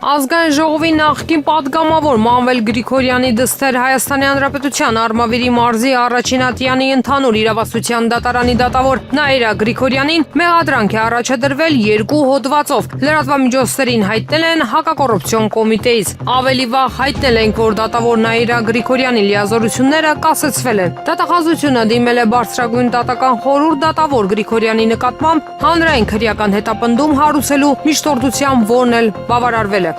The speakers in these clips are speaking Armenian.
Ազգային ժողովի նախկին պատգամավոր Մանվել Գրիգորյանի դստեր Հայաստանի Հանրապետության Արմավիրի մարզի Առաջինատյանի ընդհանուր իրավասության դատարանի դատավոր Նաիրա Գրիգորյանին մեղադրանք է առաջադրվել 2 հոդվածով։ Լրատվամիջոցներին հայտնել են հակակոռուպցիոն կոմիտեից։ Ավելի վաղ հայտնել ենք, որ դատավոր Նաիրա Գրիգորյանի լիազորությունները կասեցվել են։ Դատախազությունը դիմել է բարձրագույն դատական խորհուրդ դատավոր Գրիգորյանի նկատմամբ հանրային քրեական հետապնդում հարուցելու միջնորդությամբ, որն էլ բավարարվել է։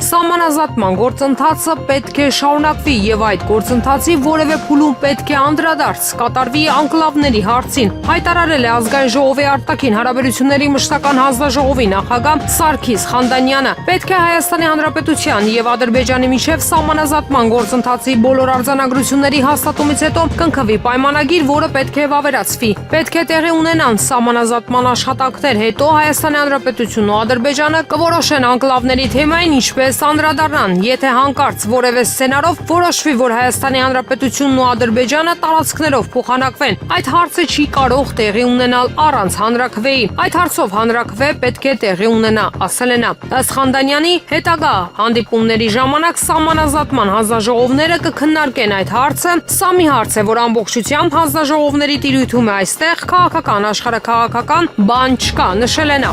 Սահմանազատման գործընթացը պետք է շարունակվի եւ այդ գործընթացի որևէ փուլում պետք է անդրադարձ կատարվի անկլավների հարցին, հայտարարել է Ազգային ժողովի արտաքին հարաբերությունների մշտական հանձնաժողովի նախագահ Սարգիս Խանդանյանը։ Պետք է Հայաստանի Հանրապետության եւ Ադրբեջանի միջև սահմանազատման գործընթացի բոլոր արձանագրությունների հաստատումից հետո կնքվի պայմանագիր, որը պետք է վավերացվի։ Պետք է տեղի ունենան սահմանազատման աշխատանքներ, հետո Հայաստանի Հանրապետությունն ու Ադրբեջանը կորոշեն անկլավների թեմային, ինչպես անդրադառնան, եթե հանկարծ որևէ սցենարով որոշվի, որ Հայաստանի Հանրապետությունն ու Ադրբեջանը տարածքներով փոխանակվեն, այդ հարցը չի կարող տեղի ունենալ առանց հանրաքվեի։ Այդ հարցով հանրաքվե պետք է տեղի ունենա, ասել է նա։ Ըստ Խանդանյանի, հետագա հանդիպումների ժամանակ սահմանազատման հանձնաժողովները կքննարկեն այդ հարցը։ Սա մի հարց է, որ ամբողջությամբ հանձնաժողովների տիրույթում է, այստեղ քաղաքական, աշխարհաքաղաքական բան չկա, նշել է նա։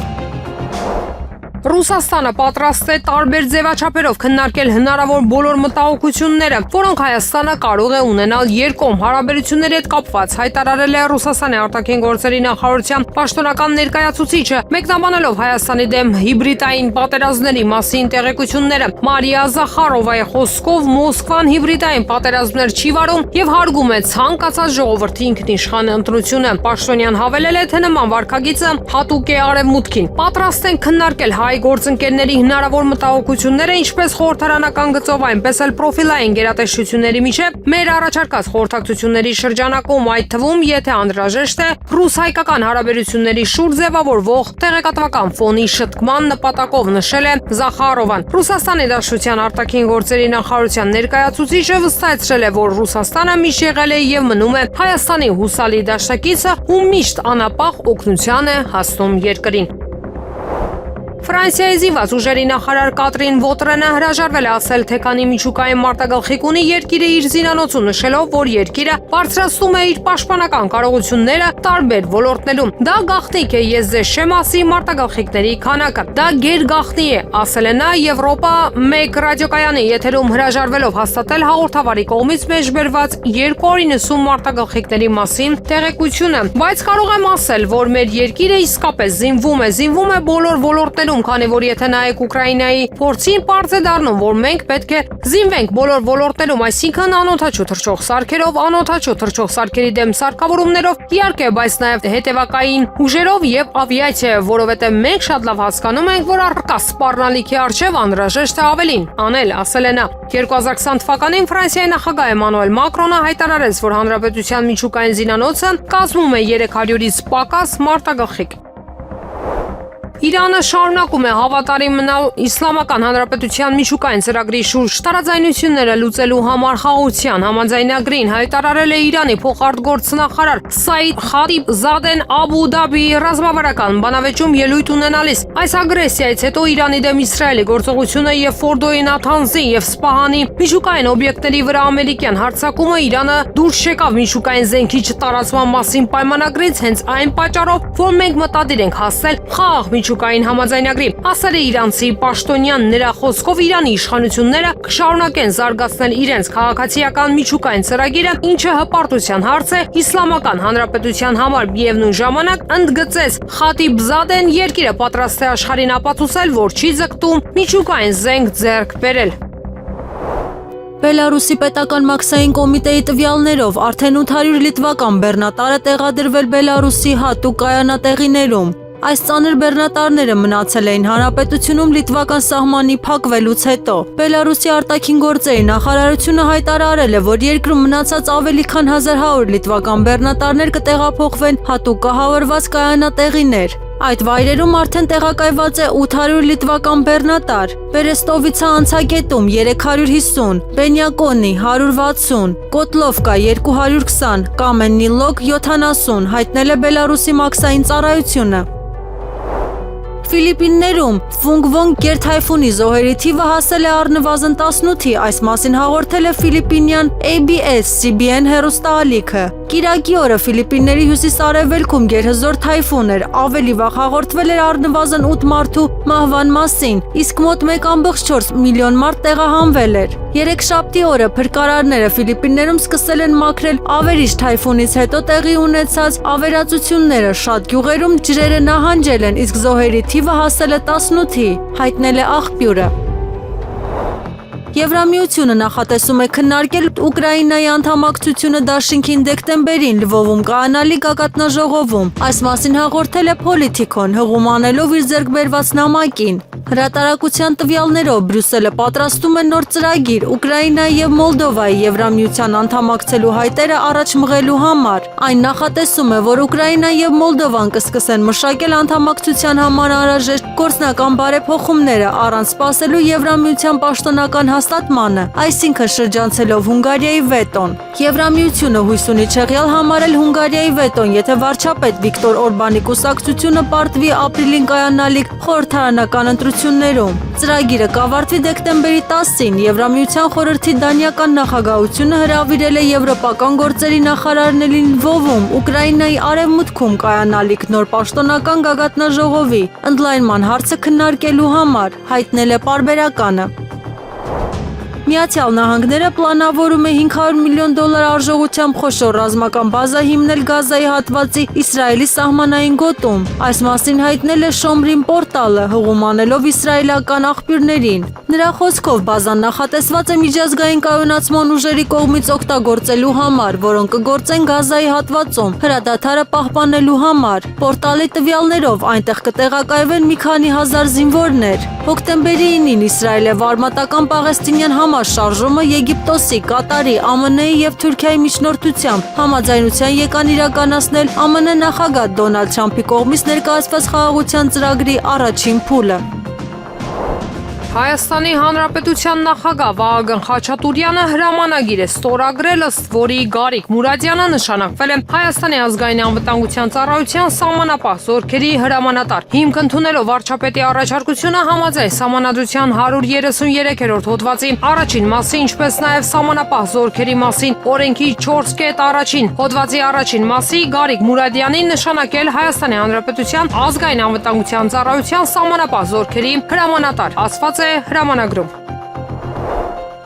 Ռուսաստանը պատրաստ է տարբեր ձևաչափերով քննարկել հնարավոր բոլոր մտահոգությունները, որոնք Հայաստանը կարող է ունենալ երկկողմ հարաբերությունների հետ կապված, հայտարարել է Ռուսաստանի արտաքին գործերի նախարարության պաշտոնական ներկայացուցիչը, մեկնաբանելով Հայաստանի դեմ հիբրիդային պատերազմների մասին տեղեկությունները։ Մարիա Զախարովայի խոսքով Մոսկվան հիբրիդային պատերազմներ չի վարում եւ հարգում է ցանկացած ժողովրդի ինքնիշխան ընտրությունը։ Պաշտոնյան հավելել է, թե նման վարքագիծը հատուկ է արևմուտքին։ Պատրաստ են քննարկել հայ գործընկերների հնարավոր մտահոգությունները, ինչպես խորհրդարանական գծով, այնպես էլ պրոֆիլային գերատեսչությունների միջև մեր առաջարկած խորհրդակցությունների շրջանակում, այդ թվում, եթե անհրաժեշտ է, ռուս-հայկական հարաբերությունների շուրջ ձևավորվող տեղեկատվական ֆոնի շտկման նպատակով, նշել է Զախարովան։ Ռուսաստանի Դաշնության արտաքին գործերի նախարարության ներկայացուցիչը վստահեցրել է, որ Ռուսաստանը միշտ եղել է եւ մնում է Հայաստանի հուսալի դաշնակիցը ու միշտ անապահ օգնության է հասնում երկրին։ Ֆրանսիայի զինված ուժերի նախարար Կատրին Վոտրենը հրաժարվել է ասել, թե քանի միջուկային մարտագաղթիկ ունի երկիրը իր զինանոցում, նշելով, որ երկիրը բարձրացնում է իր պաշտպանական կարողությունները տարբեր ոլորտներում։ Դա գաղտնիք է, ես ձեզ չեմ ասի մարտագաղթիկների քանակը։ Դա գերգաղտնի է, ասել է նա Եվրոպա 1 ռադիոկայանի եթերում հրաժարվելով հաստատել հաղորդավարի կողմից մեջբերված 290 մարտագաղթիկների մասին տեղեկությունը։ Բայց կարող եմ ասել, որ մեր երկիրը իսկապես զինվում է բոլոր ոլորտներում, քանի որ եթե նայեք Ուկրաինայի փորձին, պարզ է դառնում, որ մենք պետք է զինվենք բոլոր ոլորտներում, այսինքն անօդաչու թռչող սարքերով, անօդաչու թռչող սարքերի դեմ սարքավորումներով, իհարկե, բայց նաև հետևակային ուժերով եւ ավիացիայով, որովհետեւ մենք շատ լավ հասկանում ենք, որ առկա սպառնալիքի առջեւ անհրաժեշտ է ավելին անել, ասել է նա։ 2020 թվականին Ֆրանսիայի նախագահ Էմանուել Մակրոնը հայտարարեց, որ հանրապետության միջուկային զինանոցը կազմում է 300-ից պակաս մարտագաղթիկ։ Իրանը շարունակում է հավատարիմ մնալ Իսլամական Հանրապետության միջուկային ծրագրի շուրջ տարաձայնությունները լուծելու համար խաղաղության համաձայնագրին, հայտարարել է Իրանի փոխարտգործնախարար Սայիդ Խատիբ Զադեն Աբու Դաբիի ռազմավարական բանավեճում ելույթ ունենալիս։ Այս ագրեսիայից հետո Իրանի դեմ Իսրայելի գործողությունը եւ Ֆորդոյի Նաթանզի եւ Սպահանի միջուկային օբյեկտների վրա ամերիկյան հարձակումը Իրանը դուրս եկավ միջուկային զենքի չտարածման մասին պայմանագրից հենց այն պատճառով, որ մենք մտադիր ենք հասնել խաղաղ միջուկային համաձայնագրի, ասել է իրանցի պաշտոնյան։ Նրա խոսքով Իրանի իշխանությունները կշարունակեն զարգացնել իրենց քաղաքացիական միջուկային ծրագիրը, ինչը հպարտության հարց է Իսլամական Հանրապետության համար։ Միևնույն ժամանակ ընդգծեց Խատիբ Զադեն, երկիրը պատրաստ է աշխարհին ապացուցել, որ չի ձգտում միջուկային զենք ձեռք բերել։ Բելարուսի պետական մաքսային կոմիտեի տվյալներով արդեն 800 լիտվական բեռնատար է տեղադրվել Բելարուսի հատուկ կայանատեղիներում։ Այս ծանր բեռնատարները մնացել էին հանրապետությունում լիտվական սահմանի փակվելուց հետո։ Բելարուսի արտաքին գործերի նախարարությունը հայտարարել է, որ երկրում մնացած ավելի քան 1100 լիտվական բեռնատարներ կտեղափոխվեն հատուկ կահավորված կայանատեղիներ։ Այդ վայրերում արդեն տեղակայված է 800 լիտվական բեռնատար։ Բերեստովիցա անցագետում 350, Բենյակոնի 160, Կոտլովկա 220, Կամեննիլոկ 70, հայտնել է Բելարուսի մաքսային ծառայությունը։ Ֆիլիպիններում Ֆունգվոն գերթայֆունի զոհերի թիվը հասել է առնվազն 18-ի, այս մասին հաղորդել է ֆիլիպինյան ABS-CBN հեռուստաալիքը։ Կիրակի օրը Ֆիլիպինների հյուսիս-արևելքում գերհզոր թայֆուն էր, ավելի վաղ հաղորդվել էր առնվազն 8 մարդու մահվան մասին, իսկ մոտ 1.4 միլիոն մարդ տեղահանվել էր։ Երեքշաբթի օրը փրկարարները Ֆիլիպիններում սկսել են մաքրել ավերիչ թայֆունից հետո տեղի ունեցած ավերածությունները, շատ գյուղերում ջրերը նահանջել են, իսկ զոհերի թիվը հասել է 18-ի, հայտնել է աղբյուրը։ Եվրամիությունը նախատեսում է քննարկել Ուկրաինայի անդամակցությունը դաշինքին դեկտեմբերին Լվովում կայանալի գագաթնաժողովում։ Այս մասին հաղորդել է Politico-ն, հղում անելով իր ձեռքբերված նամակին։ Հրատարակության տվյալներով Բրյուսելը պատրաստում է նոր ծրագիր Ուկրաինայի եւ Մոլդովայի Եվրամիության անդամակցելու հայտերը առաջ մղելու համար։ Այն նախատեսում է, որ Ուկրաինան եւ Մոլդովան կսկսեն մշակել անդամակցության համար անհրաժեշտ գործնական բարեփոխումները առանց սպասելու Եվրամիության պաշտոնական հաստատմանը, այսինքն շրջանցելով Հունգարիայի վետոն։ Եվրամիությունը հույս ունի չեղյալ համարել Հունգարիայի վետոն, եթե վարչապետ Վիկտոր Օրբանի կուսակցությունը պարտվի ապրիլին կայանալիք խորհրդարանական ընտրություններում։ Ծրագիրը կավարտվի դեկտեմբերի 10-ին։ Եվրամիության խորհրդի դանիական նախագահությունը հրավիրել է եվրոպական գործերի նախարարներին Լվովում Ուկրաինայի արևմուտքում կայանալիք նոր պաշտոնական գագաթնաժողովի ընդլայնման հարցը քննարկելու համար, հայտնել է պարբերականը։ Միացյալ Նահանգները պլանավորում է $500 միլիոն արժողությամբ խոշոր ռազմական բազա հիմնել Գազայի հատվածի Իսրայելի սահմանային գոտում։ Այս մասին հայտնել է Շոմրին պորտալը, հղում անելով իսրայելական աղբյուրներին։ Նրա խոսքով բազան նախատեսված է միջազգային կայունացման ուժերի կողմից օգտագործելու համար, որոնք կգործեն Գազայի հատվածում հրադադարը պահպանելու համար։ Պորտալի տվյալներով այնտեղ կտեղակայվեն մի քանի հազար զինվորներ։ Հոկտեմբերի 9-ին Իսրայելը վարմատական պաղեստինյան համաշարժումը Եգիպտոսի, Կատարի, ԱՄՆ-ի եւ Թուրքիայի միջնորդությամբ համաձայնության եկան իրականացնել ԱՄՆ նախագահ Դոնալդ Թրամփի կողմից ներկայացված խաղաղության ծրագրի առաջին փուլը։ Հայաստանի Հանրապետության նախագահ Վահագն Խաչատուրյանը հրամանագիր է ստորագրել, ըստ որի Գարիկ Մուրադյանը նշանակվել է Հայաստանի ազգային անվտանգության ծառայության սահմանապահ զորքերի հրամանատար։ Հիմք ընդունելով վարչապետի առաջարկությունը համաձայն սահմանադրության 133-րդ հոդվածի առաջին մասի, ինչպես նաև սահմանապահ զորքերի մասին օրենքի 4.1 հոդվածի առաջին մասի Գարիկ Մուրադյանին նշանակել Հայաստանի Հանրապետության ազգային անվտանգության ծառայության սահմանապահ զորքերի հրամանատար, ասված է հրամանագրում։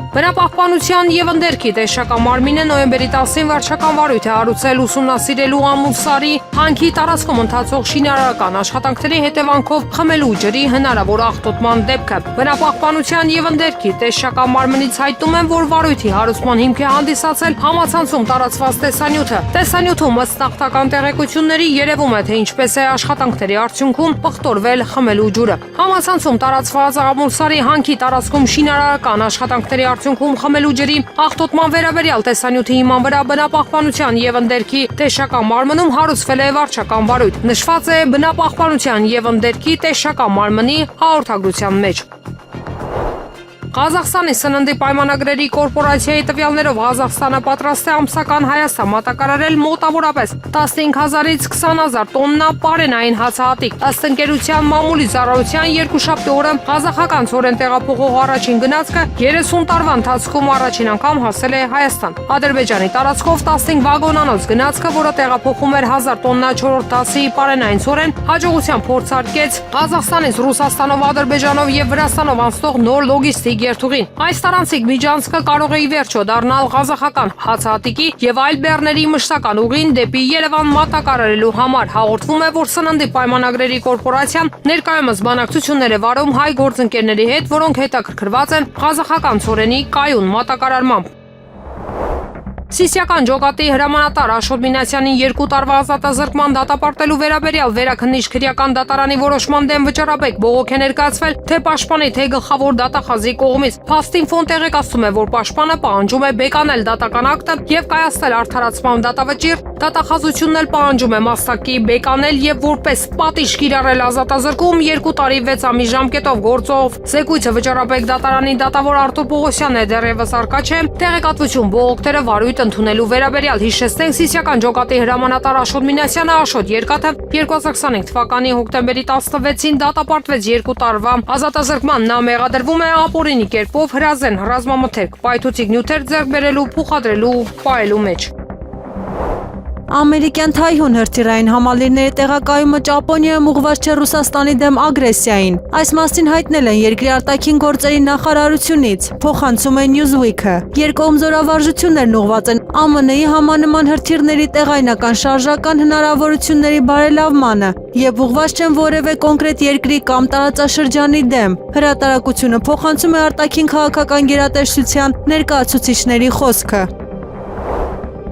Բնապահպանության եւ ընդերքի տեսչական մարմինը նոյեմբերի 10-ին վարչական վարույթ է հարուցել ուսումնասիրելու Ամուլսարի հանքի տարածքում ընթացող շինարարական աշխատանքների հետևանքով խմելու ջրի հնարավոր աղտոտման դեպքը։ Բնապահպանության եւ ընդերքի տեսչական մարմնից հայտնում են, որ վարույթի հարուցման հիմք է հանդիսացել համացանցում տարածված տեսանյութը։ Տեսանյութում ըստ նախնական տեղեկությունների երևում է, թե ինչպես է աշխատանքների արդյունքում պղտորվել խմելու ջուրը։ Համացանցում տարածված Ամուլսարի հանքի տարածքում շինարարական աշխատանքների արդյունքում խմելու ջրի աղտոտման վերաբերյալ տեսանյութի հիման վրա բնապահպանության եւ ընդերքի տեսչական մարմնում հարուցվել է վարչական վարույթ։ Նշված է բնապահպանության եւ ընդերքի տեսչական մարմնի հաղորդագրության մեջ։ Ղազախստանի սննդի պայմանագրերի կորպորացիայի տվյալներով Ղազախստանը պատրաստ է ամսական Հայաստան մատակարարել մոտավորապես 15,000-ից 20,000 տոննա պարենային հացահատիկ։ Ըստ ընկերության մամուլի ծառայության երկուշաբթի օրը ղազախական ցորեն տեղափոխող առաջին գնացքը 30 տարվա ընթացքում առաջին անգամ հասել է Հայաստան։ Ադրբեջանի տարածքով 15 վագոնանոց գնացքը, որը տեղափոխում էր 1000 տոննա 4-րդ դասի պարենային ցորեն, հաջողությամբ փորձարկեց Ղազախստանից Ռուսաստանով, Ադրբեջանով եւ Վրաստանով անցնող նոր լոգիստիկ երթուղին։ Այս տարանցիկ միջանցքը կարող է ի վերջո դառնալ ղազախական հացահատիկի եւ այլ բեռների մշտական ուղին դեպի Երևան մատակարարելու համար։ Հաղորդվում է, որ սննդի պայմանագրերի կորպորացիան ներկայումս բանակցություններ է վարում հայ գործընկերների հետ, որոնք հետաքրքրված են ղազախական ցորենի կայուն մատակարարմամբ։ Սիսիական ջոկատի հրամանատար Աշոտ Մինասյանին 2 տարվա ազատազրկման դատապարտելու վերաբերյալ վերաքննիչ քրեական դատարանի որոշման դեմ վճռաբեկ բողոք է ներկայացվել թե պաշտպանի, թե գլխավոր դատախազի կողմից։ Փաստինֆոն տեղեկացնում է, որ պաշտպանը պահանջում է բեկանել դատական ակտը եւ կայացնել արդարացման դատավճիռ։ Դատախազությունն էլ պահանջում է մասնակի բեկանել եւ որպես պատիժ կիրառել ազատազրկում 2 տարի 6 ամիս ժամկետով գործող զեկույցը վճռաբեկ դատարանի դատավոր Արտուր Պողոսյանն է դեռևս արկա չէ։ Տեղեկատվություն բողոքները վարույթ հայտ ընդունելու վերաբերյալ հիշեցնենք Սիսիական ջոկատի հրամանատար Աշոտ Մինասյանը Աշոտ երկաթը 2025 թվականի հոկտեմբերի 16-ին դատապարտվեց 2 տարվա ազատազրկման։ Նա մեղադրվում է ապօրինի կերպով հրազեն ռազմամթերք պայթուցիկ նյութեր ձեռք բերելու, փոխադրելու, պահելու մեջ։ Ամերիկյան Թայհուն հրթիռային համալիրների տեղակայումը Ճապոնիայում ուղղված չէ Ռուսաստանի դեմ ագրեսիային։ Այս մասին հայտնել են երկրի արտաքին գործերի նախարարությունից, փոխանցում է Newsweek-ը։ Երկկողմ զորավարժություններն ուղղված են ԱՄՆ-ի համանման հրթիռների տեղայնական շարժական հնարավորությունների բարելավմանը եւ ուղղված չեն որևէ կոնկրետ երկրի կամ տարածաշրջանի դեմ։ Հրատարակությունը փոխանցում է արտաքին քաղաքական գերատեսչության ներկայացուցիչների խոսքը։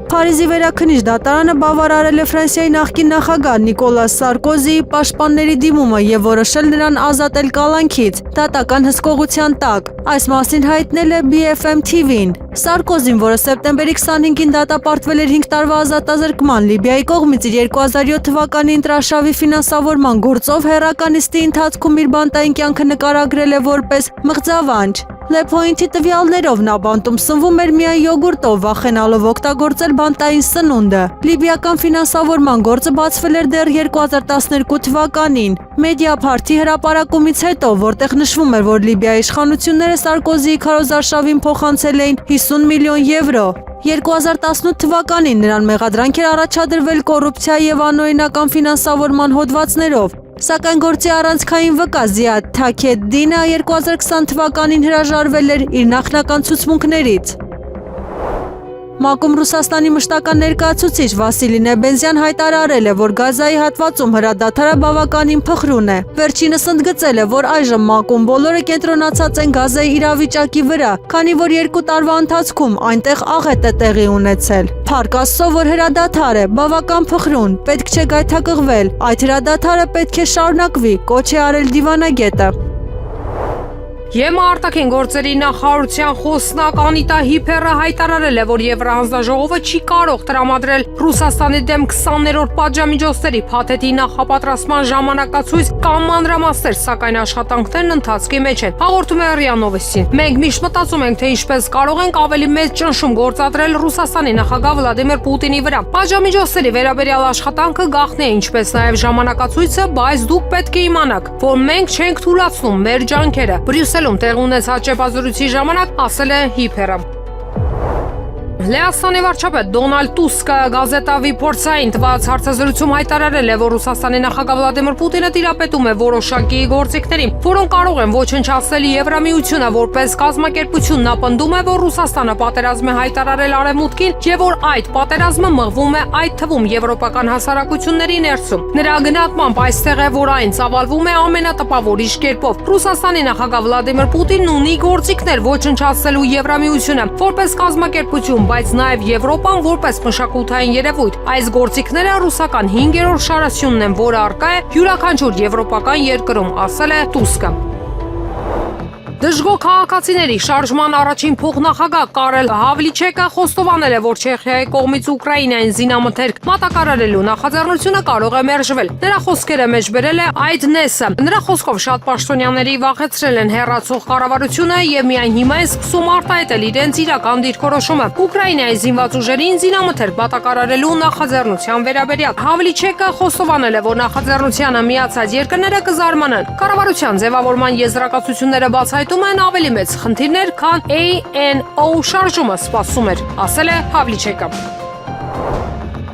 Փարիզի վերաքննիչ դատարանը բավարարել է Ֆրանսիայի նախկին նախագահ Նիկոլաս Սարկոզիի պաշտպանների դիմումը եւ որոշել նրան ազատել կալանքից դատական հսկողության տակ։ Այս մասին հայտնել է BFM TV-ին։ Սարկոզին, որը սեպտեմբերի 25-ին դատապարտվել էր 5 տարվա ազատազրկման Լիբիայի կողմից իր 2007 թվականի ընտրաշավի ֆինանսավորման գործով հեռականիստի ընթացքում իր բանտային կյանքը նկարագրել է որպես մղձավանջ։ Le Point-ի տվյալներով նա բանտում սնվում էր միայն յոգուրտով, վախենալով օգտագործել բանտային սնունդը։ Լիբիական ֆինանսավորման գործը բացվել էր դեռ 2012 թվականին։ Մեդիափարթի հրապարակումից հետո, որտեղ նշվում էր, որ Լիբիայի իշխանությունները Սարկոզիի քարոզարշավին փոխանցել էին 50 միլիոն եվրո։ 2018 թվականին նրան մեղադրանք էր առաջադրվել կոռուպցիա եւ անօրինական ֆինանսավորման հոդվածներով, սակայն գործի առանցքային վկա Զիադ Թաքեդդինը 2020 թվականին հրաժարվել էր իր նախնական ցուցմունքներից։ ՄԱԿ-ում Ռուսաստանի մշտական ներկայացուցիչ Վասիլի Նեբենզյան հայտարարել է, որ Գազայի հատվածում հրադադարը բավականին փխրուն է։ Վերջինս ընդգծել է, որ այժմ ՄԱԿ-ում բոլորը կենտրոնացած են Գազայի իրավիճակի վրա, քանի որ 2 տարվա ընթացքում այնտեղ աղետ է տեղի ունեցել։ Փառք Աստծո, որ հրադադար է, բավական փխրուն, պետք չէ գայթակղվել, այդ հրադադարը պետք է շարունակվի, կոչ է արել դիվանագետը։ ԵՄ արտաքին գործերի նախարարության խոսնակ Անիտա Հիփերը հայտարարել է, որ Եվրահանձնաժողովը չի կարող տրամադրել Ռուսաստանի դեմ 20-րդ պատժամիջոցների փաթեթի նախապատրաստման ժամանակացույց կամ մանրամասներ, սակայն աշխատանքներն ընթացքի մեջ են։ Հաղորդում է ՌԻԱ Նովոստին։ Մենք միշտ մտածում ենք, թե ինչպես կարող ենք ավելի մեծ ճնշում գործադրել Ռուսաստանի նախագահ Վլադիմիր Պուտինի վրա։ Պատժամիջոցների վերաբերյալ աշխատանքը գաղտնի է, ինչպես նաև ժամանակացույցը, բայց դուք պետք է իմանաք, որ մենք չենք թույլատրում մեր ջանքերը։ Բրյուսելում տեղ ունեցած ճեպազրույցի ժամանակ ասել է Հիփերը։ Լեհաստանի վարչապետ Դոնալդ Տուսկը գազետավի փորձային տված հարցազրույցում հայտարարել է, որ Ռուսաստանի նախագահ Վլադիմիր Պուտինը տիրապետում է որոշակի գործիքներին, որոնք կարող են ոչնչացնել Եվրամիությունը որպես կազմակերպություն։ Նա պնդում է, որ Ռուսաստանը պատերազմ է հայտարարել Արևմուտքին եւ որ այդ պատերազմը մղվում է այդ թվում եվրոպական հասարակությունների ներսում։ Նրա գնահատմամբ այստեղ է, որ այն ծավալվում է ամենատպավորիչ կերպով։ Ռուսաստանի նախագահ Վլադիմիր Պուտինն ունի գործիքներ ոչնչացնելու Եվրամիությունը որպես կազմակերպություն, բայց նաև Եվրոպան որպես մշակութային երևույթ։ Այս գործիքները ռուսական 5-րդ շարասյունն են, որը առկա է յուրաքանչյուր եվրոպական երկրում, ասել է Տուսկը։ Դժգոհ քաղաքացիների շարժման առաջին փոխնախագահ Կարել Հավլիչեկը խոստովանել է, որ Չեխիայի կողմից Ուկրաինային զինամթերք մատակարարելու նախաձեռնությունը կարող է մերժվել։ Նրա խոսքերը մեջ բերել է այդ նեսը։ Նրա խոսքով շատ պաշտոնյաների վախեցրել են հեռացող կառավարությունը եւ միայն հիմա են սկսում արտահայտել իրենց իրական դիրքորոշումը Ուկրաինայի զինված ուժերին զինամթերք մատակարարելու նախաձեռնության վերաբերյալ։ Հավլիչեկը խոստովանել է, որ նախաձեռնությանը միացած երկրները կզարմանան։ Կառավարության ձևավորման եզրակացությունները բացահայտում են ավելի մեծ խնդիրներ, քան ANO շարժումը սպասում էր, ասել է Հավլիչեկը։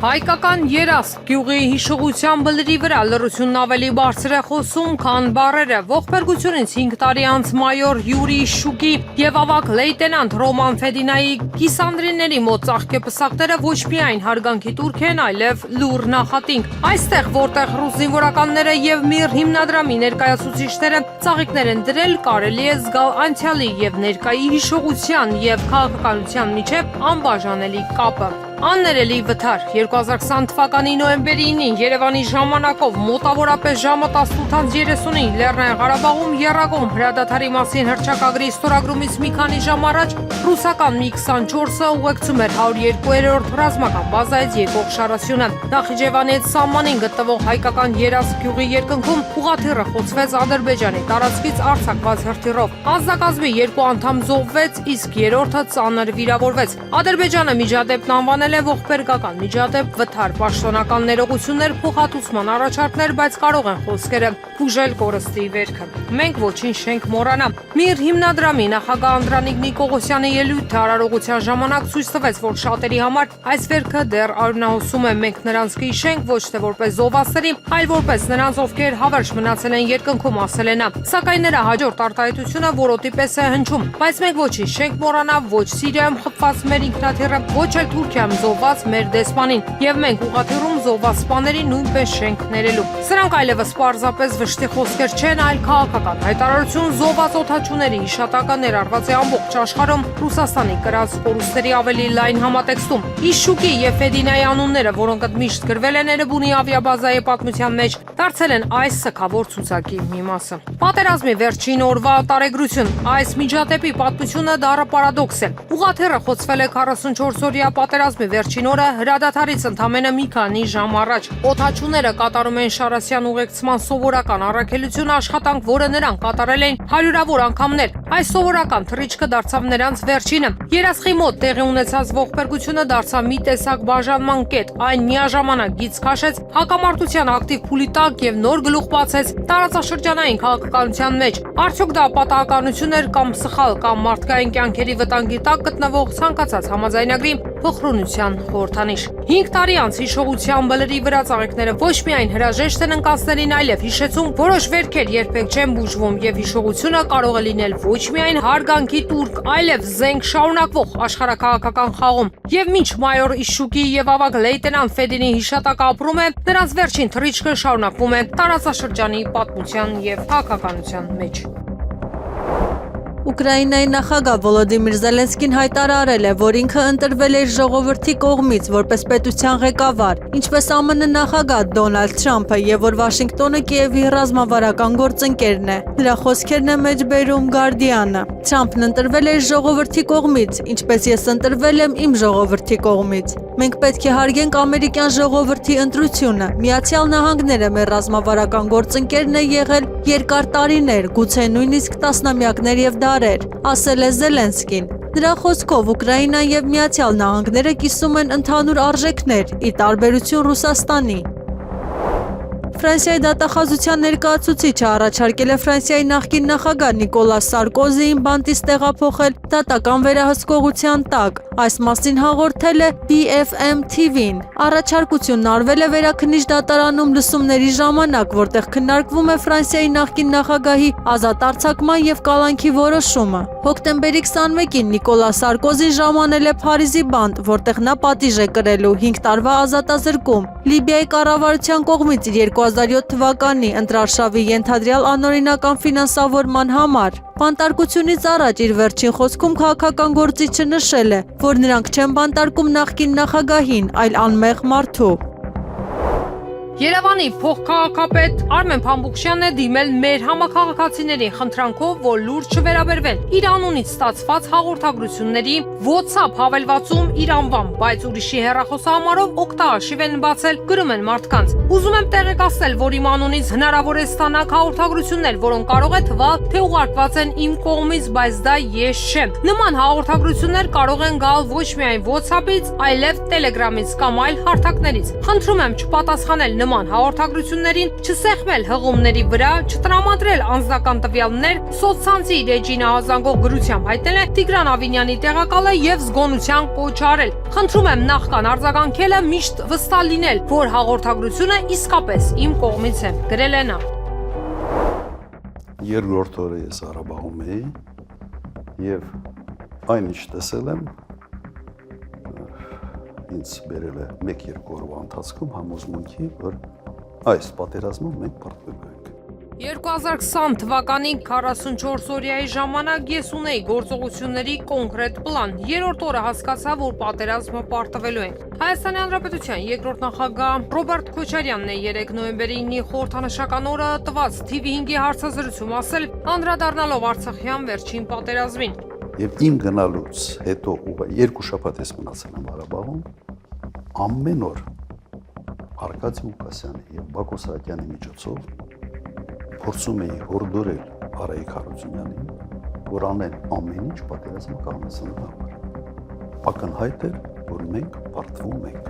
Հայկական երաստ գյուղի հիշողության բլրի վրա լռությունն ավելի բարձր է խոսում, քան բառերը։ Ողբերգությունից 5 տարի անց մայոր Յուրի Շուկի եւ ավագ լեյտենանտ Ռոման Ֆեդինայի կիսանդրիների մոտ ծաղկեպսակները ոչ միայն հարգանքի տուրք են, այլև լուր նախատինք։ Այստեղ, որտեղ ռուս զինվորականները եւ ՄԻՌ հիմնադրամի ներկայացուցիչները ծաղիկներ են դրել, կարելի է զգալ անցյալի եւ ներկայի հիշողության եւ քաղաքականության միջեւ անբաժանելի կապը։ Աններելի վթար 2020 թվականի նոյեմբերի 9-ին Երևանի ժամանակով մոտավորապես ժամը 18:30-ին Լեռնային Ղարաբաղում եռակողմ հրադադարի մասին հռչակագրի ստորագրումից մի քանի ժամ առաջ ռուսական Mi-24-ը ուղեկցում էր 102-րդ ռազմական բազայից եկող շարասյունը։ Նախիջևանից սահմանին գտնվող հայկական Երազք գյուղի երկնքում ուղղաթիռը խոցվեց Ադրբեջանի տարածքից արձակված հրթիռով։ Անձնակազմի 2 անդամ զոհվեց, իսկ 3-ը ծանր վիրավորվեց։ Ադրբեջանը միջադեպն անվանել է ողբերգական միջադեպ, վթար, պաշտոնական ներողություններ, փոխհատուցման առաջարկներ, բայց կարող են խոսքերը բուժել կորստի վերքը։ Մենք ոչինչ չենք մոռանա։ Միր հիմնադրամի նախագահ Անդրանիկ Նիկողոսյանի ելույթը արարողության ժամանակ ցույց տվեց, որ շատերի համար այս վերքը դեռ արյունահոսում է։ Մենք նրանց կհիշենք ոչ թե որպես զոհվածների, այլ որպես նրանց, ովքեր հավերժ մնացել են երկնքում, ասել է նա։ Սակայն նրա հաջորդ արտահայտությունը որոտի պես է հնչում, բայց մենք ոչինչ չենք մոռանա ոչ Սիրիայում խփված մեր ինքնաթիռը, ոչ էլ Թուրքիայում զոհված մեր դեսպանին, եւ մենք ուղղաթիռում զոհված սպաներին նույնպես չենք ներելու։ Սրանք այլևս պարզապես վշտի խոսքեր չեն, այլ քաղաքական հայտարարություն զոհված օդաչուների հիշատակը ներառված է ամբողջ աշխարհում Ռուսաստանի կրած կորուստների ավելի լայն համատեքստում։ Իշուկի եւ Ֆեդինայի անունները, որոնք միշտ գրվել են Էրեբունի ավիաբազայի պատմության մեջ, դարձել են այս սգավոր ցուցակի մի մասը։ Պատերազմի վերջին օրվա տարեգրություն։ Այս միջադեպի պատմությունը դառը պարադոքս է։ Ուղղաթիռը խոցվել է 44-օրյա պատերազմի վերջին օրը հրադադարից ընդամենը մի քանի ժամ առաջ։ Օդաչուները կատարում են Շարասյան ուղեկցման սովորական առաքելություն աշխատանք, որը նրանք կատարել են հարյուրավոր անգամներ։ Այս սովորական թռիչքը դարձավ նրանց վերջինը։ Երասխի մոտ տեղի ունեցած ողբերգությունը դարձավ մի տեսակ բաժանման կետ։ Այն միաժամանակ գիծ քաշեց հակամարտության ակտիվ փուլի տակ եւ նոր գլուխ բացեց տարածաշրջանային քաղաքականության մեջ։ Արդյոք դա պատահականություն էր կամ սխալ կամ մարդկային կյանքերի վտանգի տակ գտնվող ցանկացած համաձայնագրի փոխրունության խորհրդանիշ։ 5 տարի անց հիշողության բլրի վրա ծաղիկները ոչ միայն հրաժեշտ են ընկածներին, այլև հիշեցում որոշ վերքեր երբեք չեն բուժվում եւ հիշողությունը կարող է լինել ոչ միայն հարգանքի տուրք, այլև զենք շարունակվող աշխարհակաղակական խաղում։ Եվ մինչ մայոր Իշուկի եւ ավագ լեյտենանտ Ֆեդինի հիշատակը ապրում է, նրանց վերջին թռիչքը շարունակվում է տարածաշրջանի պատմության եւ քաղաքականության մեջ։ Ուկրաինայի նախագահ Վոլոդիմիր Զելենսկին հայտարարել է, որ ինքը ընտրվել է ժողովրդի կողմից որպես պետության ղեկավար, ինչպես ԱՄՆ նախագահ Դոնալդ Թրամփը, եւ որ Վաշինգտոնը Կիևի ռազմավարական գործընկերն է։ Նրա խոսքերն է մեջբերում Guardian-ը։ Թրամփն ընտրվել է ժողովրդի կողմից, ինչպես ես ընտրվել եմ իմ ժողովրդի կողմից։ Մենք պետք է հարգենք ամերիկյան ժողովրդի ընտրությունը։ Միացյալ Նահանգները մեր ռազմավարական գործընկերն է եղել երկար տարիներ, գուցե նույնիսկ տասնամյակներ եւ դարեր, ասել է Զելենսկին։ Նրա խոսքով Ուկրաինան եւ Միացյալ Նահանգները կիսում են ընդհանուր արժեքներ՝ ի տարբերություն Ռուսաստանի։ Ֆրանսիայի դատախազության ներկայացուցիչը առաջարկել է Ֆրանսիայի նախկին նախագահ Նիկոլաս Սարկոզիին բանտից տեղափոխել դատական վերահսկողության տակ։ Այս մասին հաղորդել է BFM TV-ն։ Առաջարկությունն արվել է Վերաքննիչ դատարանում լսումների ժամանակ, որտեղ քննարկվում է Ֆրանսիայի նախկին նախագահի ազատ արձակման եւ կալանքի որոշումը։ Հոկտեմբերի 21-ին Նիկոլաս Սարկոզին ժամանել է Փարիզի բանտ, որտեղ նա պատիժ է կրելու 5 տարվա ազատազրկում։ Լիբիայի կառավարության կողմից իր 2007 թվականի ընտրարշավի ենթադրյալ անօրինական ֆինանսավորման համար։ Բանտարկությունից առաջ իր վերջին խոսքում քաղաքական գործիչը նշել է, որ նրանք չեն բանտարկում նախկին նախագահին, այլ անմեղ մարդու։ Երևանի փոխքաղաքապետ Արմեն Փամբուկշյանն է դիմել մեր համակարգացիների խնդրանքով, որ լուրջ չվերաբերվեն իր անունից ստացված հաղորդագրությունների WhatsApp հավելվածում իր անվան, բայց ուրիշի հեռախոսահամարով օգտահաշիվ են բացել, գրում են մարդկանց։ Ուզում եմ տեղեկացնել, որ իմ անունից հնարավոր է ստանալ հաղորդագրություններ, որոնք կարող է թվալ, թե ուղարկված են իմ կողմից, բայց դա ես չեմ։ Նման հաղորդագրություններ կարող են գալ ոչ միայն WhatsApp-ից, այլև Telegram-ից կամ այլ հարթակներից։ Խնդրում եմ չպատասխանել նման հաղորդագրություններին, չսեղմել հղումների վրա, չտրամադրել անձնական տվյալներ, սոցցանցի ռեջին ահազանգող գրությամբ հայտնել է Տիգրան Ավինյանի տեղակալը եւ զգոնության կոչ արել։ Խնդրում եմ նախքան արձագանքելը միշտ վստահ լինել, որ հաղորդագրությունը իսկապես իմ կողմից է, գրել է նա։ Երկրորդ օրը ես Ղարաբաղում էի եւ այն ինչ տեսել եմ ինձ բերել է 1-2 օրվա ընթացքում համոզմունքի, որ այս պատերազմում մենք պարտվելու ենք։ 2020 թվականի 44 օրյայի ժամանակ ես ունեի գործողությունների կոնկրետ պլան։ Երրորդ օրը հասկացա, որ պատերազմը պարտվելու ենք։ Հայաստանի Հանրապետության երկրորդ նախագահ Ռոբերտ Քոչարյանն է 3 նոյեմբերի 9-ի խորհրդանշական օրը տված TV5-ի հարցազրույցում ասել, անդրադառնալով Արցախյան վերջին պատերազմին։ Եվ իմ գնալուց հետո երկու շաբաթ ես մնացել եմ Ղարաբաղում, ամեն օր Արկադի Ղուկասյանի եւ Բակո Սահակյանի միջոցով փորձում էի հորդորել Արայիկ Հարությունյանին, որ անեն ամեն ինչ պատերազմը կանցնելու համար։ Ակնհայտ էր, որ մենք պարտվում ենք։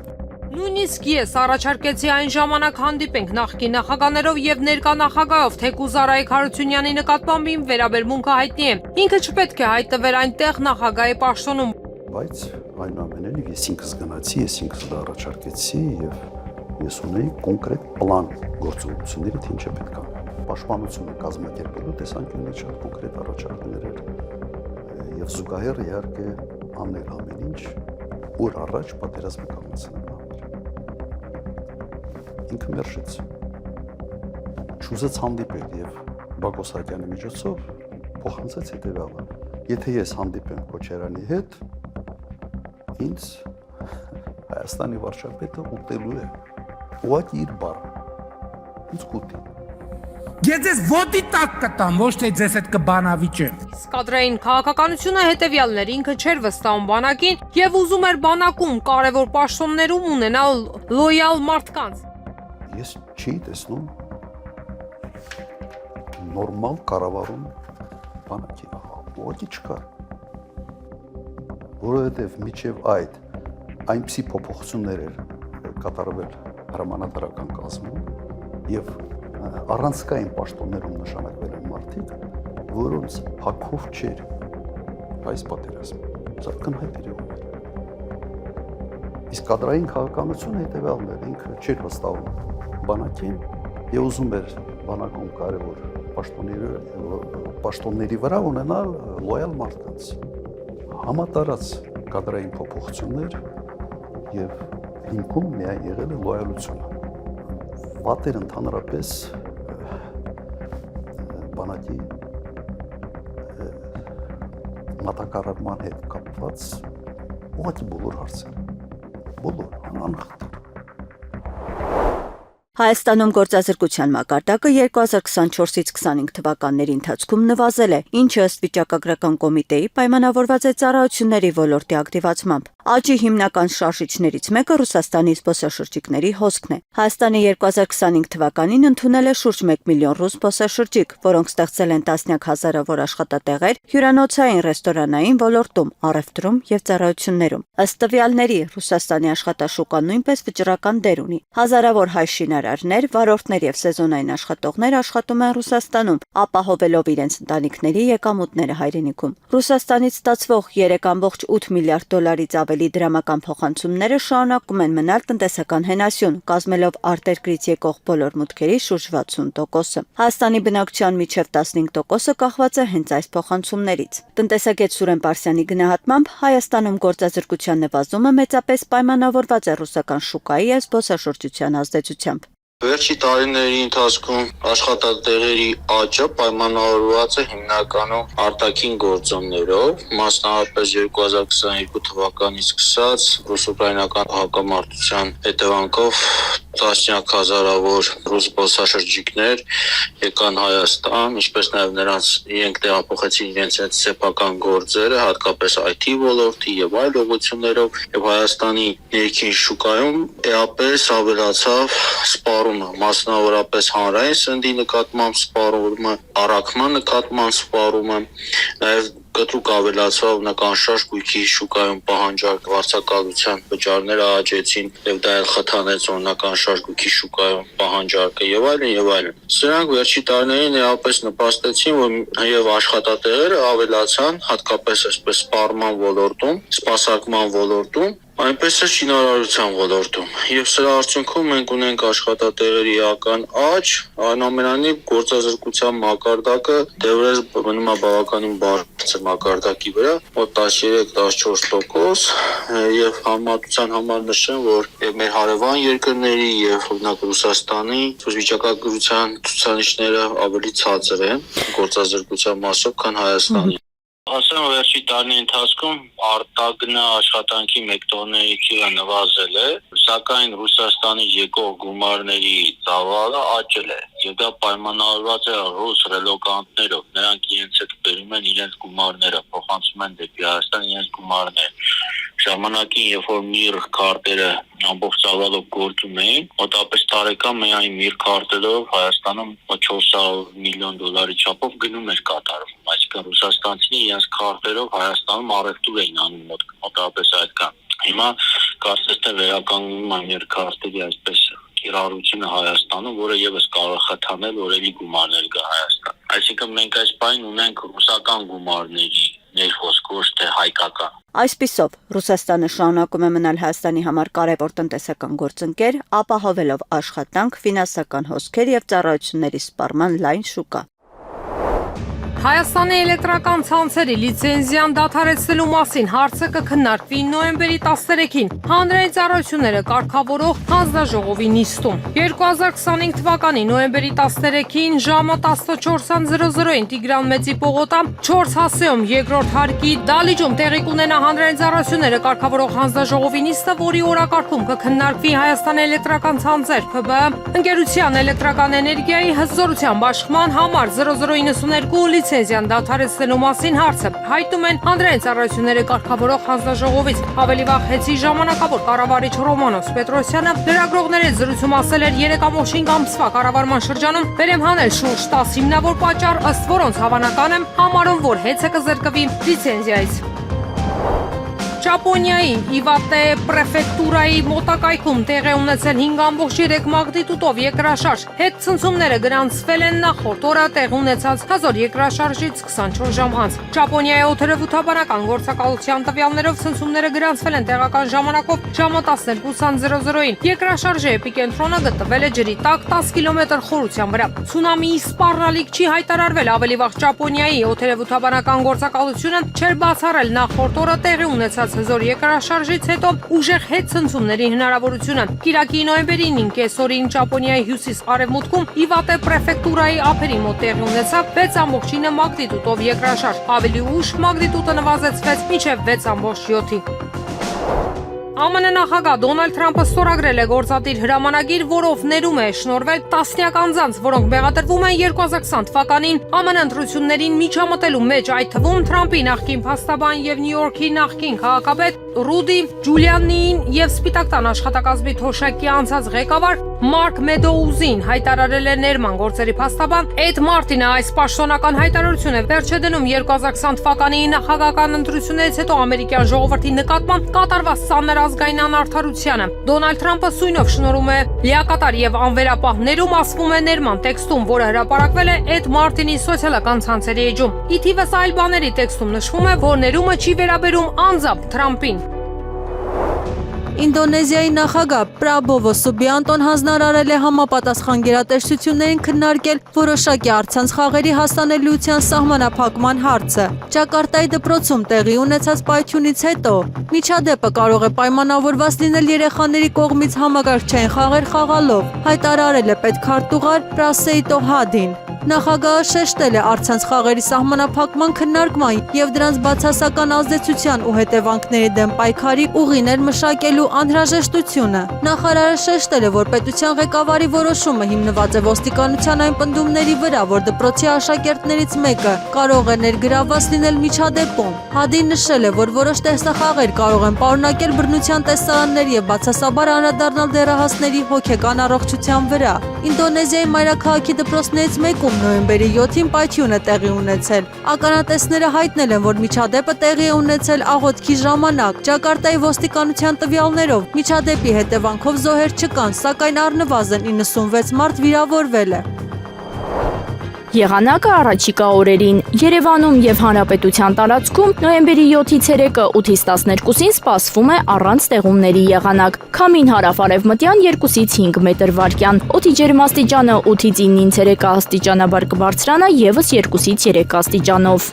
Նույնիսկ ես առաջարկեցի այն ժամանակ հանդիպենք նախկին նախագահներով եւ ներկա նախագահով, թեկուզ Արայիկ Հարությունյանի նկատմամբ իմ վերաբերմունքը հայտնի է։ Ինքը չպետք է հայտնվեր այնտեղ նախագահի պաշտոնում։ Բայց այնուամենայնիվ ես ինքս գնացի, ես ինքս դա առաջարկեցի եւ ես ունեի կոնկրետ պլան գործողությունների, թե ինչ է պետք ա։ Պաշտպանությունը կազմակերպելու տեսանկյունից շատ կոնկրետ առաջարկներ էր եւ զուգահեռ իհարկե անել ամեն ինչ, որ առաջ պատերազմը կանցնելու համար։ Ինքը մերժեց։ Չուզեց հանդիպել եւ Բակո Սահակյանի միջոցով փոխանցեց հետեւյալը. եթե ես հանդիպեմ Քոչարյանի հետ, ինձ Հայաստանի վարչապետը ուտելու է։ Ուղղակի իր բառը։ Ինձ կուտի։ Ես ձեզ ոտի տակ կտամ, ոչ թե ձեզ հետ կբանավիճեմ։ Սկադրային քաղաքականությունը հետևյալն էր, ինքը չէր վստահում բանակին եւ ուզում էր բանակում կարևոր պաշտոններում ունենալ լոյալ մարդկանց։ Ես չի տեսնում նորմալ կառավարում բանակի, ուղղակի չկար։ Որովհետև միջև այդ այնպիսի փոփոխություններ էր կատարվել հրամանատարական կազմում եւ առանցքային պաշտոններում նշանակվել են մարդիկ, որոնց հակով չէր այս պատերազմը։ Սա կնհայտ էր եղել։ Իսկ կադրային քաղաքականությունը հետևյալն էր, ինքը չէր վստահում բանակին եւ ուզում էր բանակում կարևոր պաշտոնների վրա ունենալ լոյալ մարդկանց։ Համատարած կադրային փոփոխություններ եւ հիմքում միայն եղել է լոյալությունը։ Վատեր ընդհանրապես բանակի մատակարարման հետ կապված ուղղակի բոլոր հարցերը, բոլոր անխտիր։ Հայաստանում գործազրկության մակարդակը 2024-ից 25 թվականների ընթացքում նվազել է, ինչը ըստ վիճակագրական կոմիտեի պայմանավորված է ծառայությունների ոլորտի ակտիվացմամբ։ Աճի հիմնական շարժիչներից մեկը Ռուսաստանի զբոսաշրջիկների հոսքն է։ Հայաստանը 2025 թվականին ընդունել է շուրջ 1 միլիոն ռուս զբոսաշրջիկ, որոնք ստեղծել են տասնյակ հազարավոր աշխատատեղեր հյուրանոցային, ռեստորանային ոլորտում, առևտրում եւ ծառայություններում։ Ըստ տվյալների, Ռուսաստանի աշխատաշուկան նույնպես վճռական դեր ունի։ Հազարավոր հայ շինարարներ, վարորդներ եւ սեզոնային աշխատողներ աշխատում են Ռուսաստանում, ապահովելով իրենց ընտանիքների եկամուտները հայրենիքում։ Ռուսաստանից ստացվող 3.8 միլիարդ դոլարից ավելի դրամական փոխանցումները շարունակում են մնալ տնտեսական հենասյուն, կազմելով արտերկրից եկող բոլոր մուտքերի շուրջ 60%-ը։ Հայաստանի բնակչության միջև 15%-ը կախված է հենց այս փոխանցումներից։ Տնտեսագետ Սուրեն Պարսյանի գնահատմամբ Հայաստանում գործազրկության նվազումը մեծապես պայմանավորված է ռուսական շուկայի եւ զբոսաշրջության ազդեցությամբ։ Վերջի տարիների ընթացքում աշխատատեղերի աճը պայմանավորված է հիմնականում արտաքին գործոններով, մասնավորապես 2022 թվականից սկսած ռուս-ուկրաինական հակամարտության հետևանքով տասնյակ հազարավոր ռուս զբոսաշրջիկներ եկան Հայաստան, ինչպես նաև նրանց իրենք տեղափոխեցին իրենց այդ սեփական գործերը, հատկապես IT ոլորտի եւ այլ ուղղություններով, եւ Հայաստանի ներքին շուկայում էապես ավելացավ սպառումը, մասնավորապես հանրային սննդի նկատմամբ սպառումը, առաքման նկատմամբ սպառումը, նաև կտրուկ ավելացավ նկանշարժ գույքի շուկայում պահանջարկ, վարձակալության վճարները աճեցին եւ դա էլ խթանեց նականշարժ գույքի շուկայում պահանջարկը եւ այլն։ Սրանք վերջի տարիներին էապես նպաստեցին, որ եւ աշխատատեղերը ավելացան, հատկապես այսպես սպառման ոլորտում, սպասարկման ոլորտում Այնպես է շինարարության ոլորտում եւ սրա արդյունքում մենք ունենք աշխատատեղերի էական աճ, այնուամենայնիվ գործազրկության մակարդակը դեռևս մնում է բավականին բարձր մակարդակի վրա, մոտ 13-14% եւ համատության համար նշեմ, որ եւ մեր հարևան երկրների եւ օրինակ Ռուսաստանի վիճակագրության ցուցանիշները ավելի ցածր են գործազրկության մասով, քան Հայաստանի։ Ասեմ, վերջի տարի ընթացքում արտագնա աշխատանքի մեկտոնների թիվը նվազել է, սակայն Ռուսաստանի եկող գումարների ծավալը աճել է։ Եվ դա պայմանավորված է ռուս ռելոկանտներով, նրանք իրենց հետ բերում են իրենց գումարները, փոխանցում են դեպի Հայաստան իրենց գումարները։ Ժամանակին, երբ որ միր քարտերը ամբողջ ծավալով գործում էին, մոտավորապես տարեկան միայն միր քարտերով Հայաստանում 400 միլիոն դոլարի չափով գնում էր կատարվում, այսինքն ռուսաստանցիները իրենց քարտերով Հայաստանում առևտուր էին անում մոտավորապես այդքան։ Հիմա կարծես թե վերականգնում են միր քարտերի այսպես կիրառությունը Հայաստանում, որը եւս կարող է խթանել օրերի գումարներ գա Հայաստան։ Այսինքն մենք այս բան ունենք ռուսական գումարների ներխոսք, ոչ թե հայկական։ Այսպիսով, Ռուսաստանը շարունակում է մնալ Հայաստանի համար կարևոր տնտեսական գործընկեր, ապահովելով աշխատանք, ֆինանսական հոսքեր եւ ծառայությունների սպառման լայն շուկա։ Հայաստանի էլեկտրական ցանցերի լիցենզիան դադարեցնելու մասին հարցը կքննարկվի նոյեմբերի 13-ին հանրային ծառայությունները կարգավորող հանձնաժողովի նիստում։ 2025 թվականի նոյեմբերի 13-ին ժամը 14:00-ին Տիգրան Մեծի պողոտա 4 հասեում երկրորդ հարկի դալիճում տեղի կունենա հանրային ծառայությունները կարգավորող հանձնաժողովի նիստը, որի օրակարգում կքննարկվի Հայաստանի էլեկտրական ցանցեր ՓԲ ընկերության էլեկտրական էներգիայի հզորության բաշխման համար 0092 լիցենզիան դադարեցնելու մասին հարցը հայտնում են հանրային ծառայությունները կարգավորող հանձնաժողովից։ Ավելի վաղ հեծի ժամանակավոր կառավարիչ Ռոմանոս Պետրոսյանը լրագրողների հետ զրույցում ասել էր 3.5 ամսվա կառավարման շրջանում վերեմ հանել շուրջ 10 հիմնավոր պատճառ, ըստ որոնց հավանական է համարում, որ հեծը կզրկվի լիցենզիայից։ Ճապոնիայի Իվատե պրեֆեկտուրայի մոտակայքում տեղի ունեցել 5.3 մագնիտուդով երկրաշարժ։ Հետ ցնցումները գրանցվել են նախորդ օրը տեղի ունեցած հազար երկրաշարժից 24 ժամ անց։ Ճապոնիայի օդերևութաբանական գործակալության տվյալներով ցնցումները գրանցվել են տեղական ժամանակով ժամը 12:00-ին։ Երկրաշարժի էպիկենտրոնը գտնվել է ջրի տակ 10 կիլոմետր խորության վրա։ Ցունամիի սպառնալիք չի հայտարարվել։ Ավելի վաղ Ճապոնիայի օդերևութաբանական գործակալությունը չէր բացառել նախորդ օրը տեղի ունեցած հզոր երկրաշարժից հետո ուժեղ հետ ցնցումների հնարավորությունը։ Կիրակի նոյեմբերի 9 կեսօրին Ճապոնիայի հյուսիս-արևմուտքում Իվատե պրեֆեկտուրայի ափերի մոտ տեղի ունեցավ 6.9 մագնիտուդով երկրաշարժ։ Ավելի ուշ մագնիտուդը նվազեցվեց մինչև 6.7-ի։ ԱՄՆ նախագահ Դոնալդ Թրամփը ստորագրել է գործադիր հրամանագիր, որով ներում է շնորհվել տասնյակ անձանց, որոնք մեղադրվում են 2020 թվականին ԱՄՆ ընտրություններին միջամտելու մեջ, այդ թվում Թրամփի նախկին փաստաբան եւ Նյու Յորքի նախկին քաղաքապետ Ռուդի Ջուլիանին եւ Սպիտակ տան աշխատակազմի թոշակի անցած ղեկավար Մարկ Մեդոուզին հայտարարել է ներման գործերի փաստաբան Էդ Մարտինը այս պաշտոնական հայտարարությունը վերջ է դնում 2020 թվականի նախագահական ընտրություններից հետո ամերիկյան ժողովրդի նկատմամբ կատարված ծանր ազգային անարդարությանը։ Դոնալդ Թրամփը սույնով շնորհում է լիակատար եւ անվերապահ ներում, ասվում է ներման տեքստում, որը հրապարակվել է Էդ Մարտինի սոցիալական ցանցերի էջում։ Ի թիվս այլ բաների տեքստում նշվում է, որ ներումը չի վերաբերում անձամբ Թրամփին։ Ինդոնեզիայի նախագահ Պրաբովո Սուբիանտոն հանձնարարել է համապատասխան գերատեսչություններին քննարկել որոշակի առցանց խաղերի հասանելիության սահմանափակման հարցը։ Ջակարտայի դպրոցում տեղի ունեցած պայթյունից հետո միջադեպը կարող է պայմանավորված լինել երեխաների կողմից համակարգչային խաղեր խաղալով, հայտարարել է պետքարտուղար Պրասեիտո Հադին։ Նախագահը շեշտել է առցանց խաղերի սահմանափակման քննարկման եւ դրանց բացասական ազդեցության ու հետևանքների դեմ պայքարի ուղիներ մշակելու անհրաժեշտությունը։ Նախարարը շեշտել է, որ պետության ղեկավարի որոշումը հիմնված է ոստիկանության այն պնդումների վրա, որ դպրոցի աշակերտներից մեկը կարող է ներգրավված լինել միջադեպում։ Հադին նշել է, որ որոշ տեսախաղեր կարող են պարունակել բռնության տեսարաններ եւ բացասաբար անդրադառնալ դեռահասների հոգեկան առողջության վրա։ Ինդոնեզիայի մայրաքաղաքի դպրոցներից մեկում նոյեմբերի 7-ին պայթյուն է տեղի ունեցել։ Ականատեսները հայտնել են, որ միջադեպը տեղի է ունեցել աղոթքի ժամանակ։ Ջակարտայի ոստիկանության տվյալներով միջադեպի հետևանքով զոհեր չկան, սակայն առնվազն 96 մարդ վիրավորվել է։ Եղանակը առաջիկա օրերին Երևանում եւ Հանրապետության տարածքում նոյեմբերի 7-ից 3-ը 8-ից 12-ին սպասվում է առանց ստեղումների եղանակ։ Քամին հարավ-արևմտյան 2-ից 5 մետր վարկյան։ Օդի ջերմաստիճանը 8-ից 9-ից 3 աստիճանաբար կբարձրանա եւս 2-ից 3 աստիճանով։